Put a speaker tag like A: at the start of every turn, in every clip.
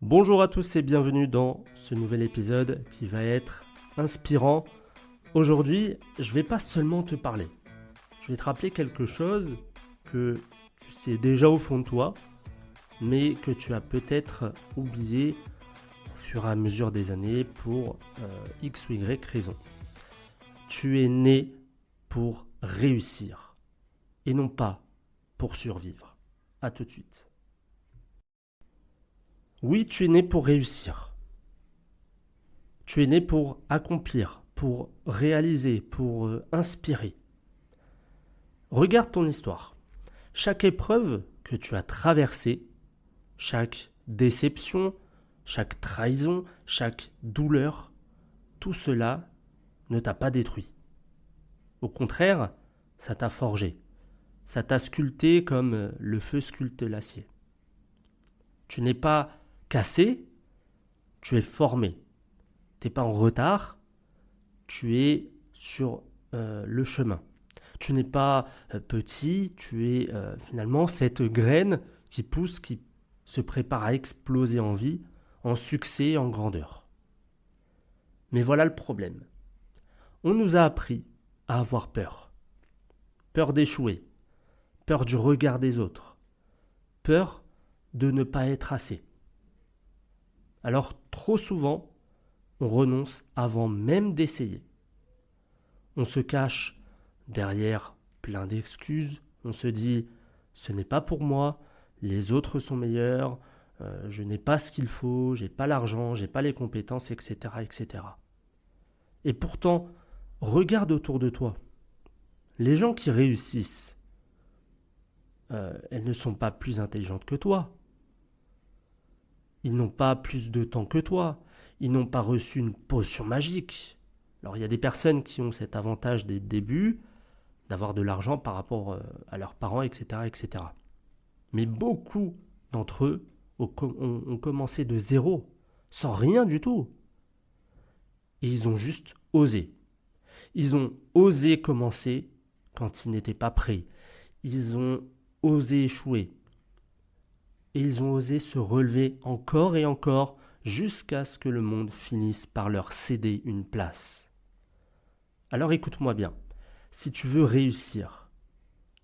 A: Bonjour à tous et bienvenue dans ce nouvel épisode qui va être inspirant. Aujourd'hui, je vais pas seulement te parler. Je vais te rappeler quelque chose que tu sais déjà au fond de toi, mais que tu as peut-être oublié au fur et à mesure des années pour X ou Y raison. Tu es né pour réussir et non pas pour survivre. À tout de suite. Oui, tu es né pour réussir. Tu es né pour accomplir, pour réaliser, pour inspirer. Regarde ton histoire. Chaque épreuve que tu as traversée, chaque déception, chaque trahison, chaque douleur, tout cela ne t'a pas détruit. Au contraire, ça t'a forgé. Ça t'a sculpté comme le feu sculpte l'acier. Tu n'es pas cassé, tu es formé. Tu n'es pas en retard, tu es sur le chemin. Tu n'es pas petit, tu es finalement cette graine qui pousse, qui se prépare à exploser en vie, en succès, en grandeur. Mais voilà le problème. On nous a appris à avoir peur. Peur d'échouer, peur du regard des autres, peur de ne pas être assez. Alors trop souvent, on renonce avant même d'essayer. On se cache derrière plein d'excuses, on se dit ce n'est pas pour moi, les autres sont meilleurs, je n'ai pas ce qu'il faut, j'ai pas l'argent, j'ai pas les compétences, etc., etc. Et pourtant, regarde autour de toi. Les gens qui réussissent, elles ne sont pas plus intelligentes que toi. Ils n'ont pas plus de temps que toi. Ils n'ont pas reçu une potion magique. Alors il y a des personnes qui ont cet avantage dès le début, d'avoir de l'argent par rapport à leurs parents, etc., etc. Mais beaucoup d'entre eux ont commencé de zéro, sans rien du tout. Et ils ont juste osé. Ils ont osé commencer quand ils n'étaient pas prêts. Ils ont osé échouer. Et ils ont osé se relever encore et encore jusqu'à ce que le monde finisse par leur céder une place. Alors écoute-moi bien. Si tu veux réussir,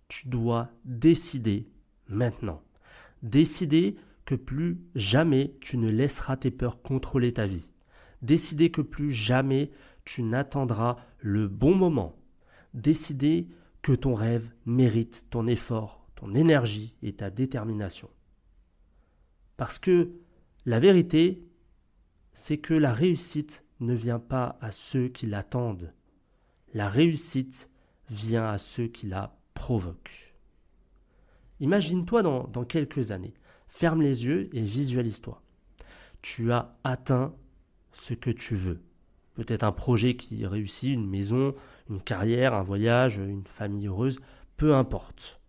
A: tu dois décider maintenant. Décider que plus jamais tu ne laisseras tes peurs contrôler ta vie. Décider que plus jamais tu n'attendras le bon moment. Décider que ton rêve mérite ton effort, ton énergie et ta détermination. Parce que la vérité, c'est que la réussite ne vient pas à ceux qui l'attendent. La réussite vient à ceux qui la provoquent. Imagine-toi dans quelques années. Ferme les yeux et visualise-toi. Tu as atteint ce que tu veux. Peut-être un projet qui réussit, une maison, une carrière, un voyage, une famille heureuse, peu importe.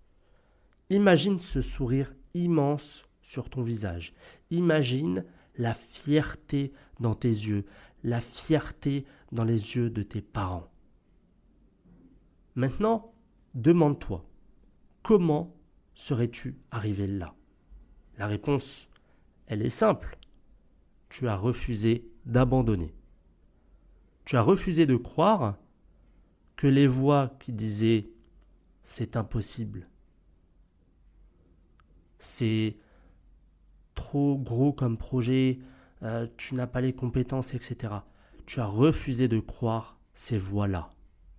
A: Imagine ce sourire immense sur ton visage. Imagine la fierté dans tes yeux, la fierté dans les yeux de tes parents. Maintenant, demande-toi, comment serais-tu arrivé là? La réponse, elle est simple. Tu as refusé d'abandonner. Tu as refusé de croire que les voix qui disaient c'est impossible, c'est trop gros comme projet, tu n'as pas les compétences, etc. Tu as refusé de croire ces voix-là.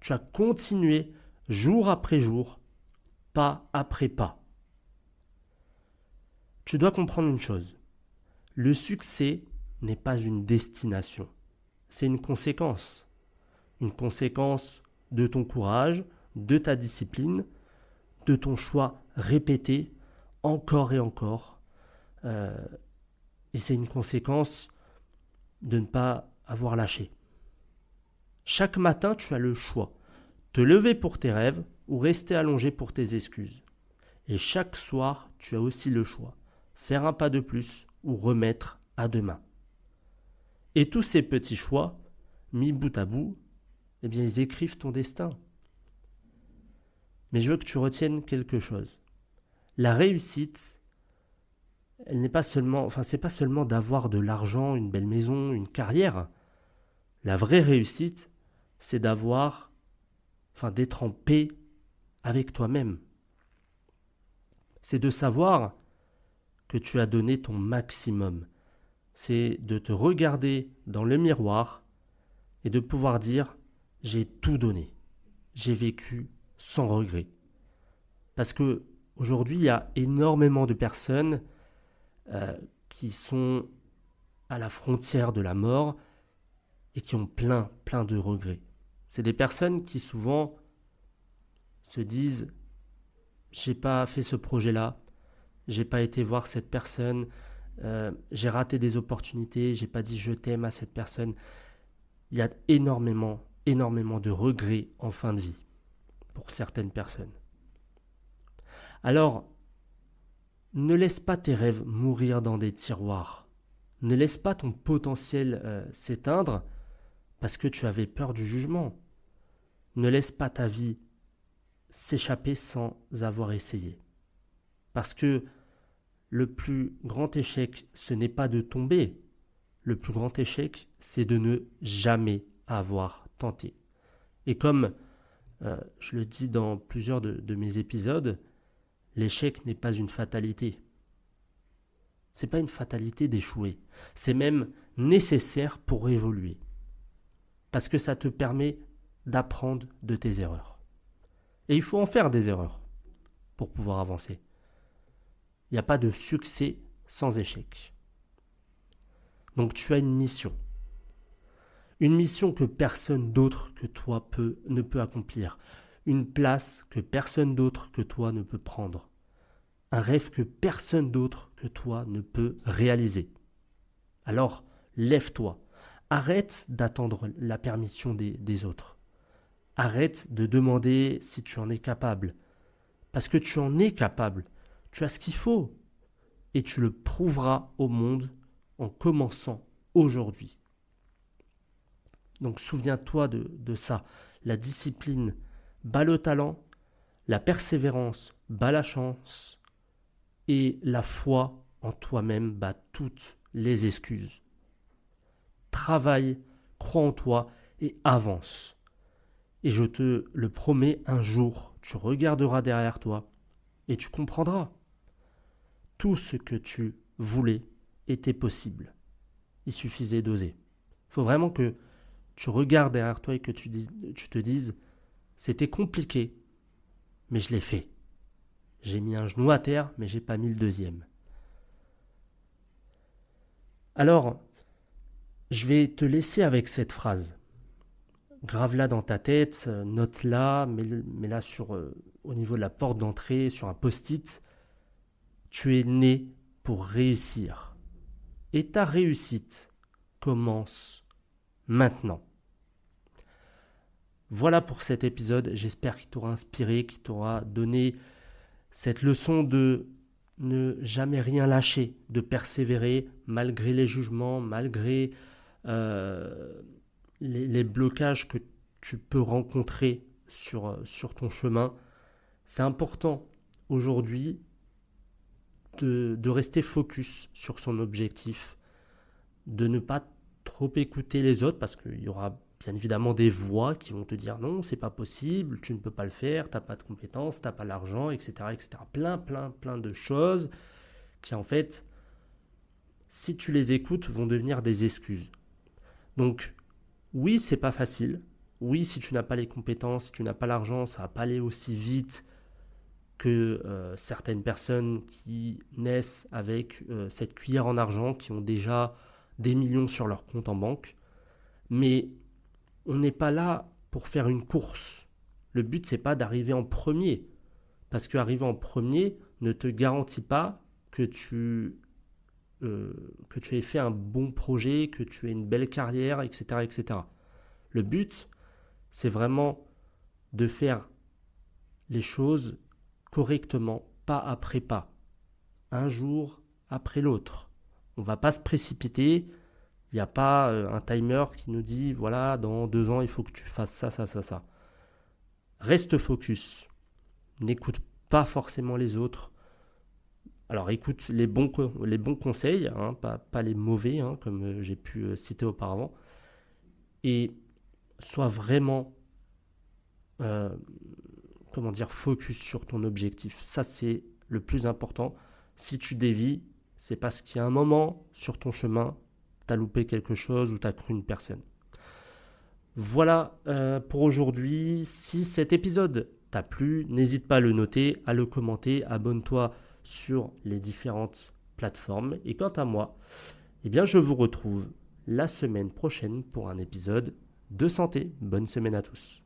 A: Tu as continué jour après jour, pas après pas. Tu dois comprendre une chose. Le succès n'est pas une destination, c'est une conséquence. Une conséquence de ton courage, de ta discipline, de ton choix répété encore et encore. Et c'est une conséquence de ne pas avoir lâché. Chaque matin, tu as le choix. Te lever pour tes rêves ou rester allongé pour tes excuses. Et chaque soir, tu as aussi le choix. Faire un pas de plus ou remettre à demain. Et tous ces petits choix, mis bout à bout, eh bien, ils écrivent ton destin. Mais je veux que tu retiennes quelque chose. La réussite, elle n'est pas seulement, enfin, c'est pas seulement d'avoir de l'argent, une belle maison, une carrière. La vraie réussite, c'est d'avoir, enfin, d'être en paix avec toi-même. C'est de savoir que tu as donné ton maximum. C'est de te regarder dans le miroir et de pouvoir dire j'ai tout donné. J'ai vécu sans regret. Parce que aujourd'hui, il y a énormément de personnes qui sont à la frontière de la mort et qui ont plein de regrets. C'est des personnes qui souvent se disent j'ai pas fait ce projet-là, j'ai pas été voir cette personne, j'ai raté des opportunités, j'ai pas dit je t'aime à cette personne. Il y a énormément de regrets en fin de vie pour certaines personnes. Alors, ne laisse pas tes rêves mourir dans des tiroirs. Ne laisse pas ton potentiel s'éteindre parce que tu avais peur du jugement. Ne laisse pas ta vie s'échapper sans avoir essayé. Parce que le plus grand échec, ce n'est pas de tomber. Le plus grand échec, c'est de ne jamais avoir tenté. Et comme je le dis dans plusieurs de mes épisodes, l'échec n'est pas une fatalité. C'est pas une fatalité d'échouer. C'est même nécessaire pour évoluer. Parce que ça te permet d'apprendre de tes erreurs. Et il faut en faire des erreurs pour pouvoir avancer. Il n'y a pas de succès sans échec. Donc tu as une mission. Une mission que personne d'autre que toi ne peut accomplir. Une place que personne d'autre que toi ne peut prendre. Un rêve que personne d'autre que toi ne peut réaliser. Alors, lève-toi. Arrête d'attendre la permission des autres. Arrête de demander si tu en es capable. Parce que tu en es capable. Tu as ce qu'il faut. Et tu le prouveras au monde en commençant aujourd'hui. Donc souviens-toi de ça. La discipline bat le talent, la persévérance bat la chance et la foi en toi-même bat toutes les excuses. Travaille, crois en toi et avance. Et je te le promets, un jour, tu regarderas derrière toi et tu comprendras. Tout ce que tu voulais était possible. Il suffisait d'oser. Il faut vraiment que tu regardes derrière toi et que tu te dises c'était compliqué, mais je l'ai fait. J'ai mis un genou à terre, mais j'ai pas mis le deuxième. Alors, je vais te laisser avec cette phrase. Grave-la dans ta tête, note-la, mets-la au niveau de la porte d'entrée, sur un post-it. Tu es né pour réussir. Et ta réussite commence maintenant. Voilà pour cet épisode. J'espère qu'il t'aura inspiré, qu'il t'aura donné cette leçon de ne jamais rien lâcher, de persévérer malgré les jugements, malgré les blocages que tu peux rencontrer sur ton chemin. C'est important aujourd'hui de rester focus sur son objectif, de ne pas trop écouter les autres parce qu'il y aura bien évidemment des voix qui vont te dire non, c'est pas possible, tu ne peux pas le faire, t'as pas de compétences, t'as pas l'argent, etc., etc. Plein de choses qui en fait, si tu les écoutes, vont devenir des excuses. Donc, oui, c'est pas facile. Oui, si tu n'as pas les compétences, si tu n'as pas l'argent, ça va pas aller aussi vite que certaines personnes qui naissent avec cette cuillère en argent, qui ont déjà des millions sur leur compte en banque. Mais on n'est pas là pour faire une course. Le but, c'est pas d'arriver en premier. Parce qu'arriver en premier ne te garantit pas que tu aies fait un bon projet, que tu aies une belle carrière, etc., etc. Le but, c'est vraiment de faire les choses correctement, pas après pas. Un jour après l'autre. On ne va pas se précipiter. Il n'y a pas un timer qui nous dit, voilà, dans 2 ans, il faut que tu fasses ça. Reste focus. N'écoute pas forcément les autres. Alors écoute les bons conseils, hein, pas les mauvais, hein, comme j'ai pu citer auparavant, et sois vraiment, euh, comment dire, focus sur ton objectif. Ça, c'est le plus important. Si tu dévies, c'est parce qu'il y a un moment sur ton chemin, tu as loupé quelque chose ou tu as cru une personne. Voilà pour aujourd'hui. Si cet épisode t'a plu, n'hésite pas à le noter, à le commenter, abonne-toi sur les différentes plateformes. Et quant à moi, eh bien, je vous retrouve la semaine prochaine pour un épisode de santé. Bonne semaine à tous.